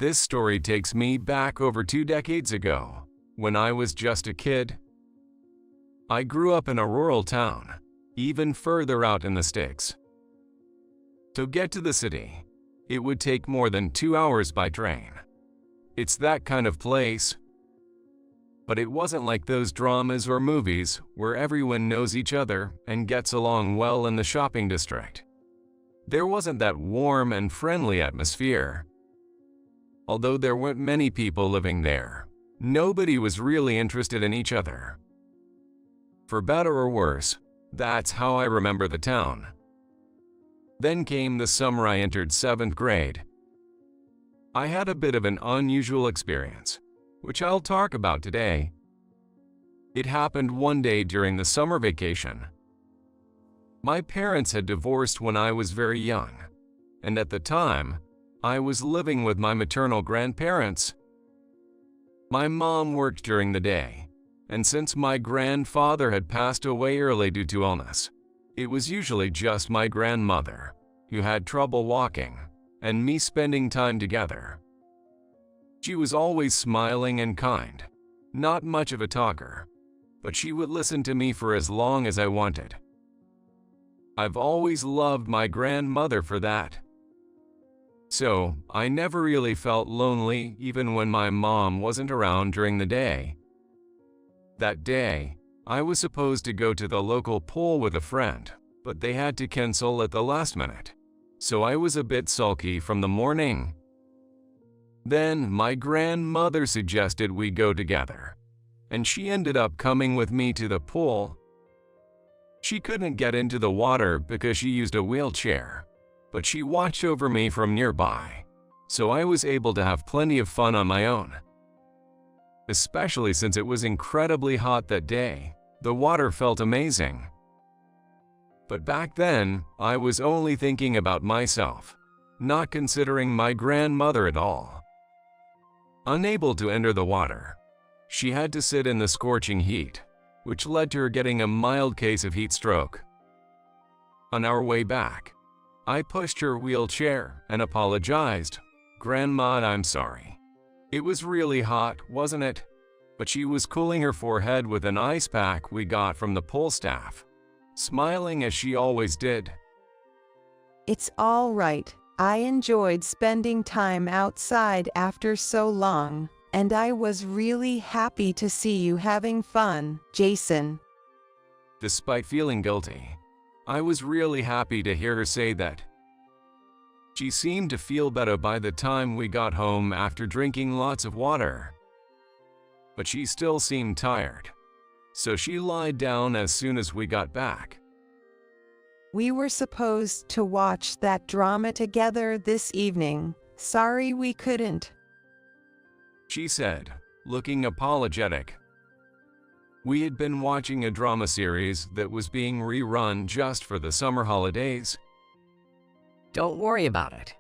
This story takes me back over 2 decades ago, when I was just a kid. I grew up in a rural town, even further out in the sticks. To get to the city, it would take more than 2 hours by train. It's that kind of place. But it wasn't like those dramas or movies where everyone knows each other and gets along well in the shopping district. There wasn't that warm and friendly atmosphere. Although there weren't many people living there, nobody was really interested in each other. For better or worse, that's how I remember the town. Then came the summer I entered 7th grade. I had a bit of an unusual experience, which I'll talk about today. It happened one day during the summer vacation. My parents had divorced when I was very young, and at the time, I was living with my maternal grandparents. My mom worked during the day, and since my grandfather had passed away early due to illness, it was usually just my grandmother, who had trouble walking, and me spending time together. She was always smiling and kind, not much of a talker, but she would listen to me for as long as I wanted. I've always loved my grandmother for that. So, I never really felt lonely even when my mom wasn't around during the day. That day, I was supposed to go to the local pool with a friend, but they had to cancel at the last minute, so I was a bit sulky from the morning. Then my grandmother suggested we go together, and she ended up coming with me to the pool. She couldn't get into the water because she used a wheelchair, but she watched over me from nearby, so I was able to have plenty of fun on my own. Especially since it was incredibly hot that day, the water felt amazing. But back then, I was only thinking about myself, not considering my grandmother at all. Unable to enter the water, she had to sit in the scorching heat, which led to her getting a mild case of heat stroke. On our way back, I pushed her wheelchair and apologized. "Grandma, I'm sorry. It was really hot, wasn't it?" But she was cooling her forehead with an ice pack we got from the pool staff, smiling as she always did. It's all right. I enjoyed spending time outside after so long, and I was really happy to see you having fun, Jason. Despite feeling guilty, I was really happy to hear her say that. She seemed to feel better by the time we got home after drinking lots of water. But she still seemed tired, so she lied down as soon as we got back. We were supposed to watch that drama together this evening. Sorry we couldn't, she said, looking apologetic. We had been watching a drama series that was being rerun just for the summer holidays. Don't worry about it.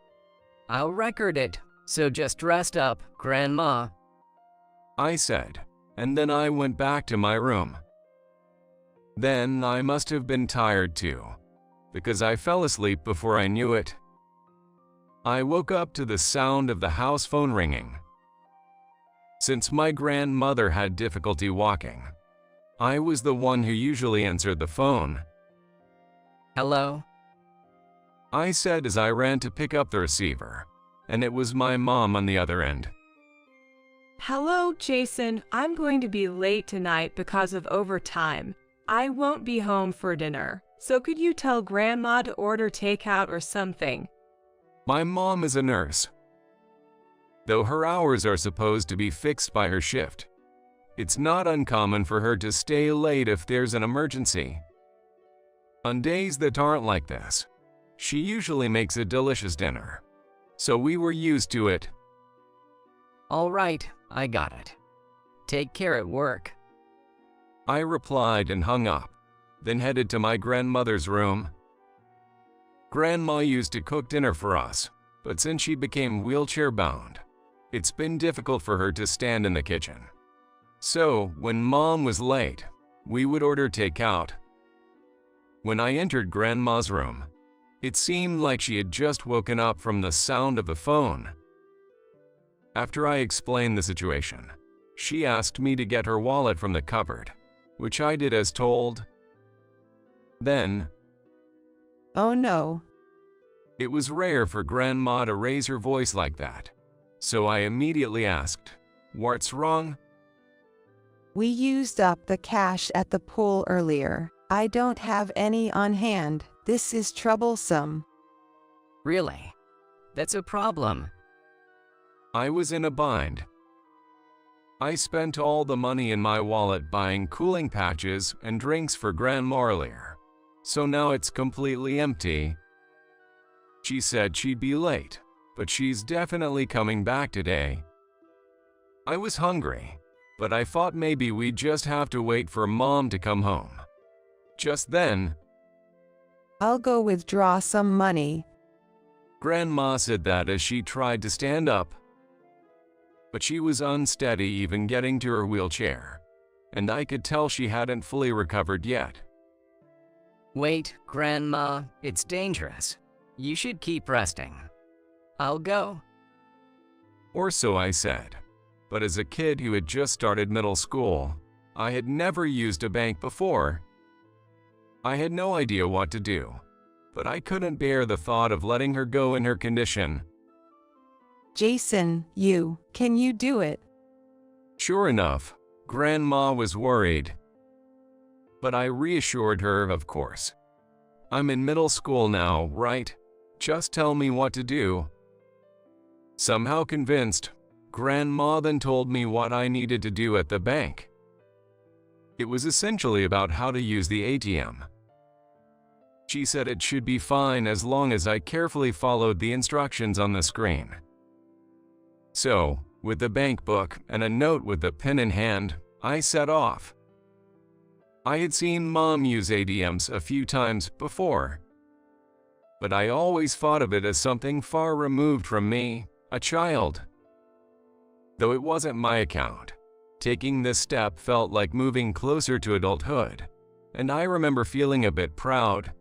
I'll record it, so just rest up, Grandma, I said, and then I went back to my room. Then I must have been tired too, because I fell asleep before I knew it. I woke up to the sound of the house phone ringing. Since my grandmother had difficulty walking, I was the one who usually answered the phone. Hello? I said as I ran to pick up the receiver, and it was my mom on the other end. Hello, Jason. I'm going to be late tonight because of overtime. I won't be home for dinner, so could you tell Grandma to order takeout or something? My mom is a nurse. Though her hours are supposed to be fixed by her shift, it's not uncommon for her to stay late if there's an emergency. On days that aren't like this, she usually makes a delicious dinner, so we were used to it. All right, I got it. Take care at work, I replied and hung up, then headed to my grandmother's room. Grandma used to cook dinner for us, but since she became wheelchair-bound, it's been difficult for her to stand in the kitchen. So, when Mom was late, we would order takeout. When I entered Grandma's room, it seemed like she had just woken up from the sound of the phone. After I explained the situation, she asked me to get her wallet from the cupboard, which I did as told. Then, Oh no. it was rare for Grandma to raise her voice like that, so I immediately asked, "What's wrong?" We used up the cash at the pool earlier. I don't have any on hand. This is troublesome. Really? That's a problem. I was in a bind. I spent all the money in my wallet buying cooling patches and drinks for Grandma earlier, so now it's completely empty. She said she'd be late, but she's definitely coming back today. I was hungry, but I thought maybe we'd just have to wait for Mom to come home. Just then, I'll go withdraw some money. Grandma said that as she tried to stand up, but she was unsteady even getting to her wheelchair, and I could tell she hadn't fully recovered yet. Wait, Grandma, it's dangerous. You should keep resting. I'll go. Or so I said, but as a kid who had just started middle school, I had never used a bank before. I had no idea what to do, but I couldn't bear the thought of letting her go in her condition. Jason, can you do it? Sure enough, Grandma was worried. But I reassured her, of course. I'm in middle school now, right? Just tell me what to do. Somehow convinced, Grandma then told me what I needed to do at the bank. It was essentially about how to use the ATM. She said it should be fine as long as I carefully followed the instructions on the screen. So, with the bank book and a note with the pen in hand, I set off. I had seen Mom use ATMs a few times before, but I always thought of it as something far removed from me, a child. Though it wasn't my account, taking this step felt like moving closer to adulthood, and I remember feeling a bit proud.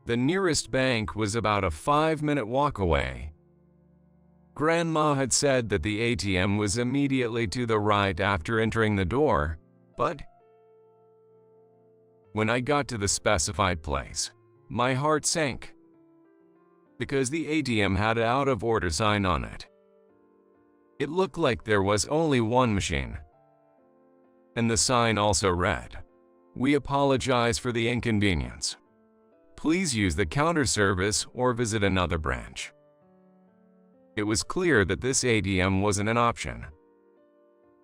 The nearest bank was about a 5-minute walk away. Grandma had said that the ATM was immediately to the right after entering the door, but when I got to the specified place, my heart sank, because the ATM had an out-of-order sign on it. It looked like there was only one machine. And the sign also read, "We apologize for the inconvenience. Please use the counter service or visit another branch." It was clear that this ATM wasn't an option,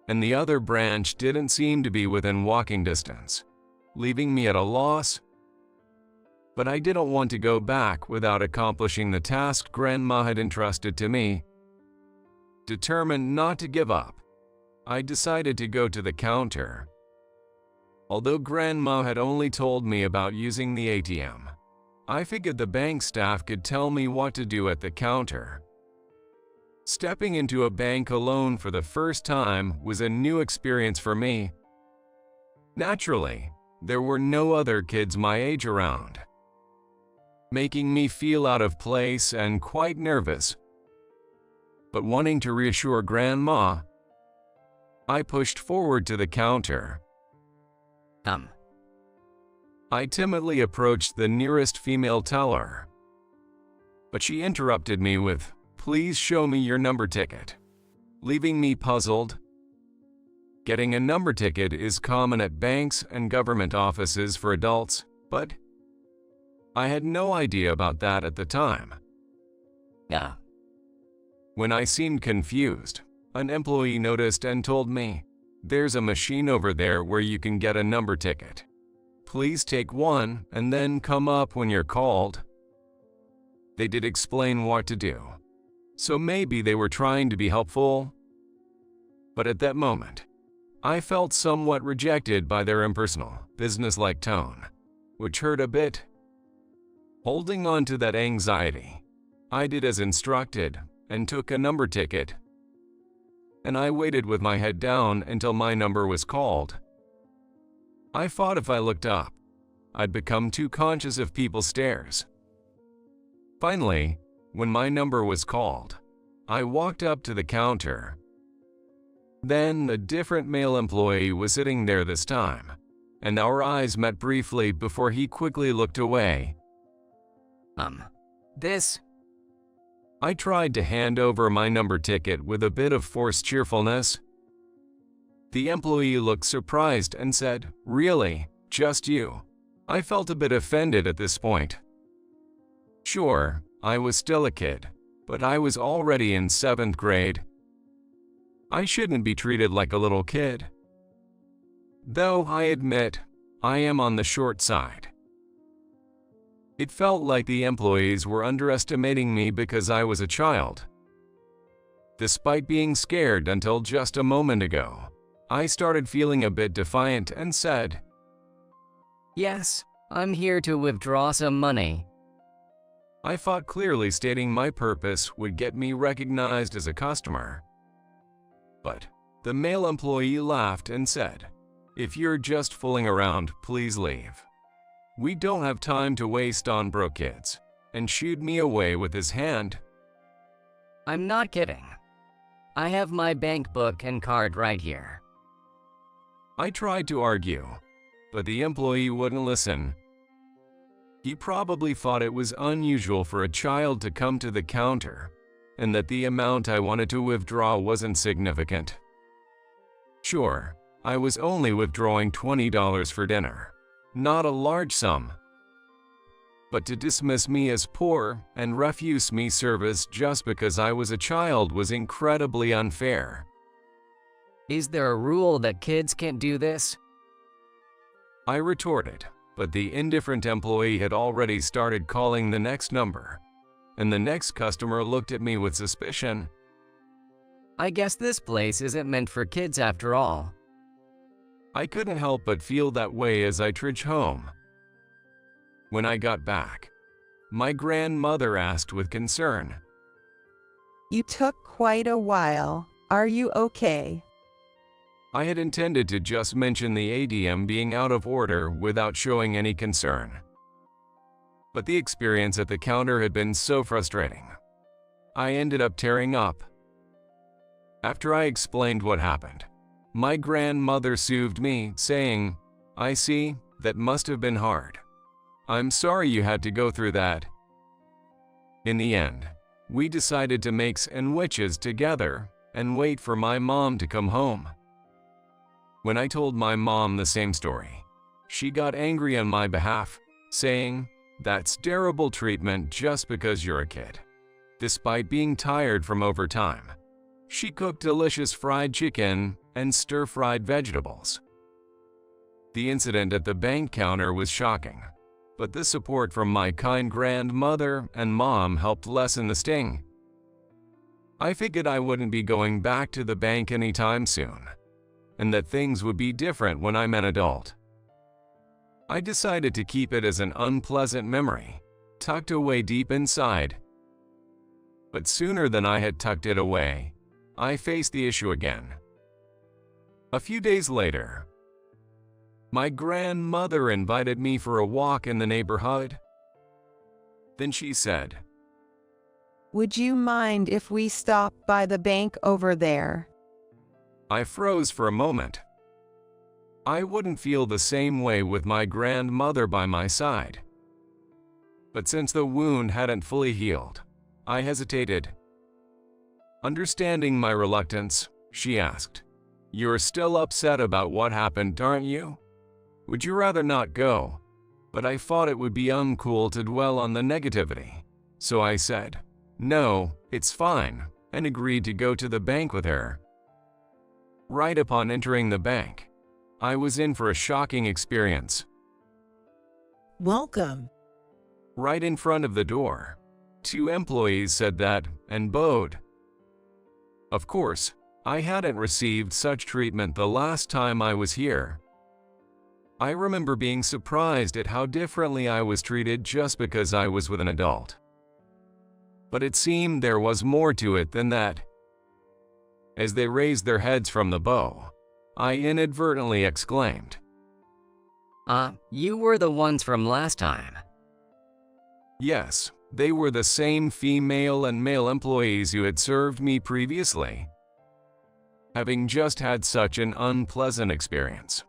and the other branch didn't seem to be within walking distance, leaving me at a loss. But I didn't want to go back without accomplishing the task Grandma had entrusted to me. Determined not to give up, I decided to go to the counter. Although Grandma had only told me about using the ATM, I figured the bank staff could tell me what to do at the counter. Stepping into a bank alone for the first time was a new experience for me. Naturally, there were no other kids my age around, making me feel out of place and quite nervous. But wanting to reassure Grandma, I pushed forward to the counter. I timidly approached the nearest female teller, but she interrupted me with, "Please show me your number ticket," leaving me puzzled. Getting a number ticket is common at banks and government offices for adults, but I had no idea about that at the time. Yeah. When I seemed confused, an employee noticed and told me, "There's a machine over there where you can get a number ticket. Please take one and then come up when you're called." They did explain what to do, so maybe they were trying to be helpful. But at that moment, I felt somewhat rejected by their impersonal, business-like tone, which hurt a bit. Holding on to that anxiety, I did as instructed and took a number ticket. And I waited with my head down until my number was called. I thought if I looked up, I'd become too conscious of people's stares. Finally, when my number was called, I walked up to the counter. Then a different male employee was sitting there this time, and our eyes met briefly before he quickly looked away. This? I tried to hand over my number ticket with a bit of forced cheerfulness. The employee looked surprised and said, "Really? Just you?" I felt a bit offended at this point. Sure, I was still a kid, but I was already in 7th grade. I shouldn't be treated like a little kid. Though I admit, I am on the short side. It felt like the employees were underestimating me because I was a child. Despite being scared until just a moment ago, I started feeling a bit defiant and said, Yes, I'm here to withdraw some money. I thought clearly stating my purpose would get me recognized as a customer. But the male employee laughed and said, "If you're just fooling around, please leave. We don't have time to waste on broke kids," and shooed me away with his hand. I'm not kidding. I have my bank book and card right here. I tried to argue, but the employee wouldn't listen. He probably thought it was unusual for a child to come to the counter, and that the amount I wanted to withdraw wasn't significant. Sure, I was only withdrawing $20 for dinner, not a large sum. But to dismiss me as poor and refuse me service just because I was a child was incredibly unfair. Is there a rule that kids can't do this? I retorted, but the indifferent employee had already started calling the next number, and the next customer looked at me with suspicion. I guess this place isn't meant for kids after all. I couldn't help but feel that way as I trudged home. When I got back, my grandmother asked with concern, You took quite a while. Are you okay? I had intended to just mention the ATM being out of order without showing any concern. But the experience at the counter had been so frustrating. I ended up tearing up. After I explained what happened, my grandmother soothed me, saying, "I see, that must have been hard. I'm sorry you had to go through that." In the end, we decided to make sandwiches together and wait for my mom to come home. When I told my mom the same story, she got angry on my behalf, saying, "That's terrible treatment just because you're a kid." Despite being tired from overtime, she cooked delicious fried chicken and stir-fried vegetables. The incident at the bank counter was shocking, but the support from my kind grandmother and mom helped lessen the sting. I figured I wouldn't be going back to the bank anytime soon, and that things would be different when I'm an adult. I decided to keep it as an unpleasant memory, tucked away deep inside. But sooner than I had tucked it away, I faced the issue again. A few days later, my grandmother invited me for a walk in the neighborhood. Then she said, Would you mind if we stop by the bank over there? I froze for a moment. I wouldn't feel the same way with my grandmother by my side. But since the wound hadn't fully healed, I hesitated. Understanding my reluctance, she asked, "You're still upset about what happened, aren't you? Would you rather not go?" But I thought it would be uncool to dwell on the negativity, so I said, "No, it's fine," and agreed to go to the bank with her. Right upon entering the bank, I was in for a shocking experience. Welcome. Right in front of the door, 2 employees said that and bowed. Of course, I hadn't received such treatment the last time I was here. I remember being surprised at how differently I was treated just because I was with an adult. But it seemed there was more to it than that. As they raised their heads from the bow, I inadvertently exclaimed, You were the ones from last time. "Yes, They were the same female and male employees who had served me previously. Having just had such an unpleasant experience,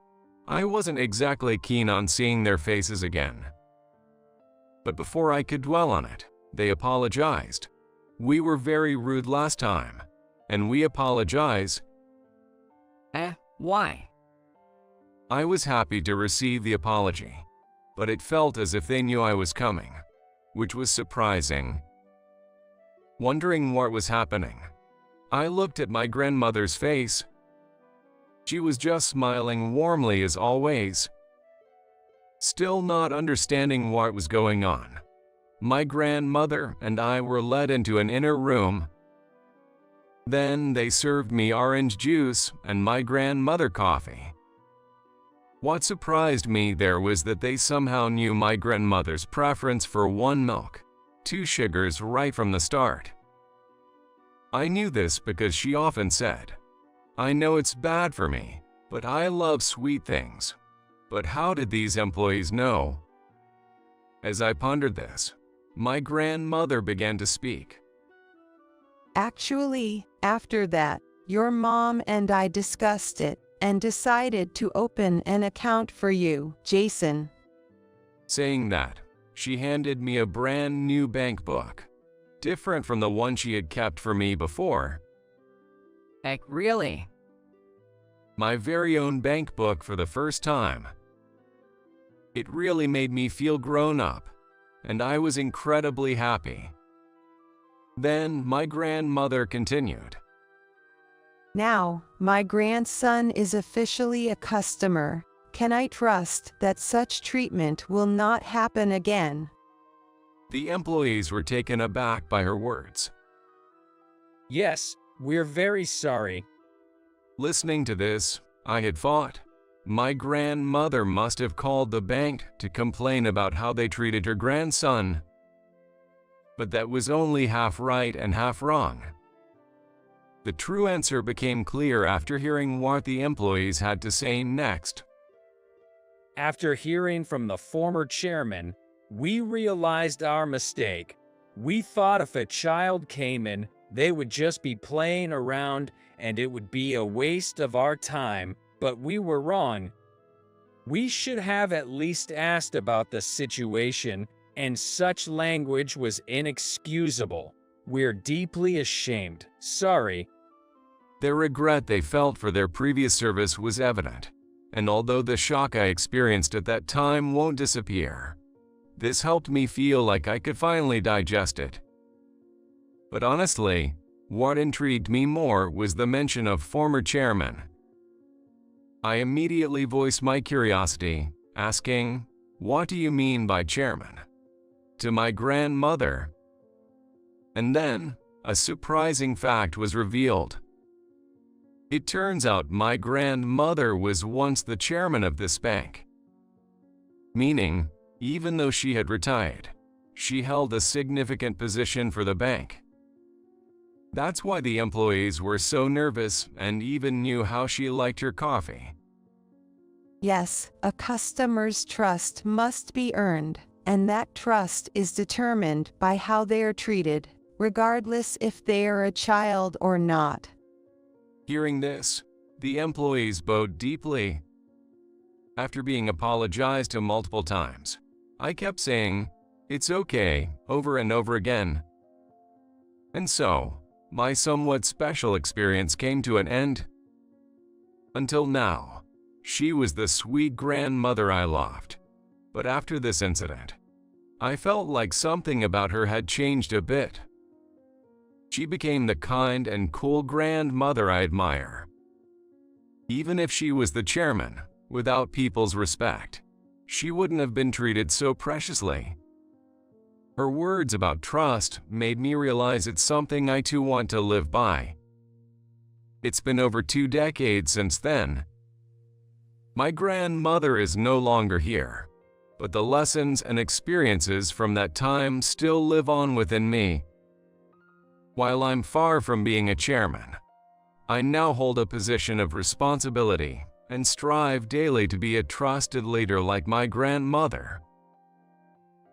I wasn't exactly keen on seeing their faces again. But before I could dwell on it, they apologized. "We were very rude last time, and we apologize." Why? I was happy to receive the apology, but it felt as if they knew I was coming, which was surprising. Wondering what was happening, I looked at my grandmother's face. She was just smiling warmly as always. Still not understanding what was going on, my grandmother and I were led into an inner room. Then they served me orange juice and my grandmother coffee. What surprised me there was that they somehow knew my grandmother's preference for 1 milk, 2 sugars right from the start. I knew this because she often said, "I know it's bad for me, but I love sweet things." But how did these employees know? As I pondered this, my grandmother began to speak. Actually, after that, your mom and I discussed it and decided to open an account for you, Jason. Saying that, she handed me a brand new bank book, different from the one she had kept for me before. Really? My very own bank book for the first time. It really made me feel grown up, and I was incredibly happy. Then my grandmother continued. Now, my grandson is officially a customer. Can I trust that such treatment will not happen again? The employees were taken aback by her words. Yes, we're very sorry. Listening to this, I had thought, my grandmother must have called the bank to complain about how they treated her grandson. But that was only half right and half wrong. The true answer became clear after hearing what the employees had to say next. After hearing from the former chairman, we realized our mistake. We thought if a child came in, they would just be playing around and it would be a waste of our time, but we were wrong. We should have at least asked about the situation, and such language was inexcusable. We're deeply ashamed. Sorry. The regret they felt for their previous service was evident, and although the shock I experienced at that time won't disappear, this helped me feel like I could finally digest it. But honestly, what intrigued me more was the mention of former chairman. I immediately voiced my curiosity, asking, "What do you mean by chairman?" to my grandmother. And then, a surprising fact was revealed. It turns out my grandmother was once the chairman of this bank. Meaning, even though she had retired, she held a significant position for the bank. That's why the employees were so nervous and even knew how she liked her coffee. Yes, a customer's trust must be earned, and that trust is determined by how they are treated, regardless if they are a child or not. Hearing this, the employees bowed deeply. After being apologized to multiple times, I kept saying, "It's okay," over and over again. And so, my somewhat special experience came to an end. Until now, she was the sweet grandmother I loved. But after this incident, I felt like something about her had changed a bit. She became the kind and cool grandmother I admire. Even if she was the chairman, without people's respect, she wouldn't have been treated so preciously. Her words about trust made me realize it's something I too want to live by. It's been over 2 decades since then. My grandmother is no longer here, but the lessons and experiences from that time still live on within me. While I'm far from being a chairman, I now hold a position of responsibility and strive daily to be a trusted leader like my grandmother.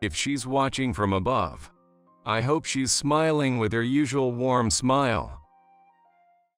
If she's watching from above, I hope she's smiling with her usual warm smile.